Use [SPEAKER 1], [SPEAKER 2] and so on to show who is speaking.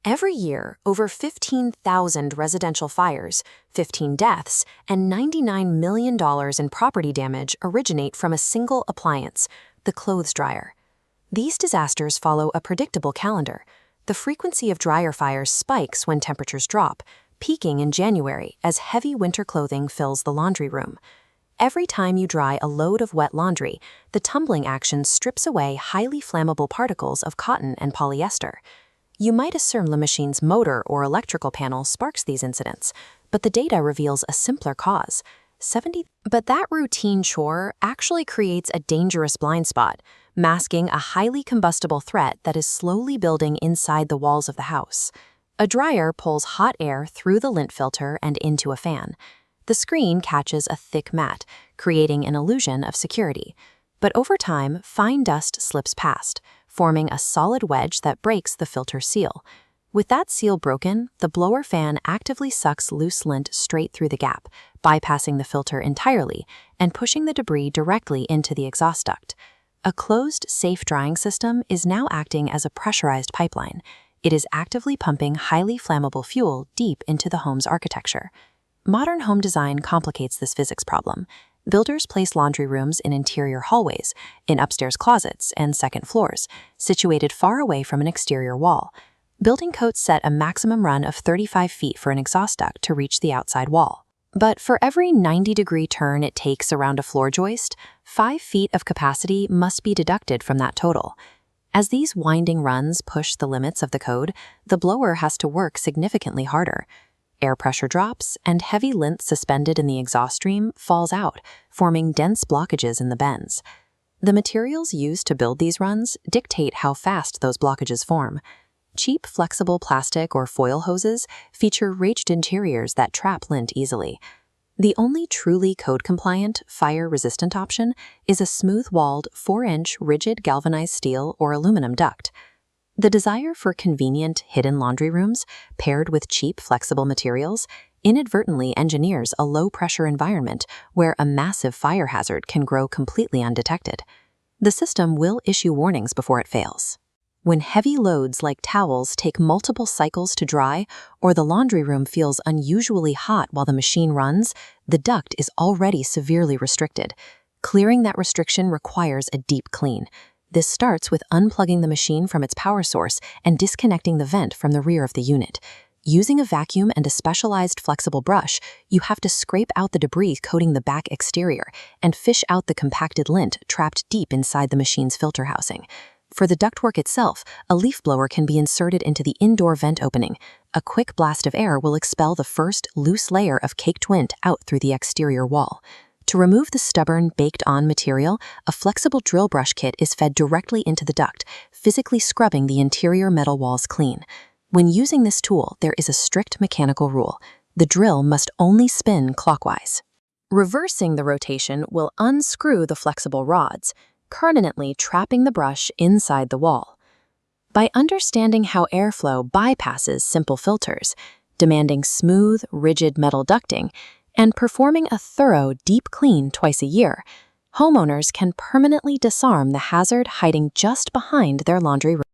[SPEAKER 1] Every year, over 15,000 residential fires, 15 deaths, and $99 million in property damage originate from a single appliance, the clothes dryer. These disasters follow a predictable calendar. The frequency of dryer fires spikes when temperatures drop, peaking in January as heavy winter clothing fills the laundry room. Every time you dry a load of wet laundry, the tumbling action strips away highly flammable particles of cotton and polyester. You might assume the machine's motor or electrical panel sparks these incidents, but the data reveals a simpler cause. But that routine chore actually creates a dangerous blind spot, masking a highly combustible threat that is slowly building inside the walls of the house. A dryer pulls hot air through the lint filter and into a fan. The screen catches a thick mat, creating an illusion of security. But over time, fine dust slips past, forming a solid wedge that breaks the filter seal. With that seal broken, the blower fan actively sucks loose lint straight through the gap, bypassing the filter entirely and pushing the debris directly into the exhaust duct. A closed, safe drying system is now acting as a pressurized pipeline. It is actively pumping highly flammable fuel deep into the home's architecture. Modern home design complicates this physics problem. Builders place laundry rooms in interior hallways, in upstairs closets, and second floors, situated far away from an exterior wall. Building codes set a maximum run of 35 feet for an exhaust duct to reach the outside wall. But for every 90-degree turn it takes around a floor joist, 5 feet of capacity must be deducted from that total. As these winding runs push the limits of the code, the blower has to work significantly harder. Air pressure drops, and heavy lint suspended in the exhaust stream falls out, forming dense blockages in the bends. The materials used to build these runs dictate how fast those blockages form. Cheap, flexible plastic or foil hoses feature rached interiors that trap lint easily. The only truly code-compliant, fire-resistant option is a smooth-walled, 4-inch rigid galvanized steel or aluminum duct. The desire for convenient, hidden laundry rooms, paired with cheap, flexible materials, inadvertently engineers a low-pressure environment where a massive fire hazard can grow completely undetected. The system will issue warnings before it fails. When heavy loads like towels take multiple cycles to dry, or the laundry room feels unusually hot while the machine runs, the duct is already severely restricted. Clearing that restriction requires a deep clean. This starts with unplugging the machine from its power source and disconnecting the vent from the rear of the unit. Using a vacuum and a specialized flexible brush, you have to scrape out the debris coating the back exterior and fish out the compacted lint trapped deep inside the machine's filter housing. For the ductwork itself, a leaf blower can be inserted into the indoor vent opening. A quick blast of air will expel the first loose layer of caked lint out through the exterior wall. To remove the stubborn, baked-on material, a flexible drill brush kit is fed directly into the duct, physically scrubbing the interior metal walls clean. When using this tool, there is a strict mechanical rule. The drill must only spin clockwise. Reversing the rotation will unscrew the flexible rods, permanently trapping the brush inside the wall. By understanding how airflow bypasses simple filters, demanding smooth, rigid metal ducting, and performing a thorough, deep clean twice a year, homeowners can permanently disarm the hazard hiding just behind their laundry room.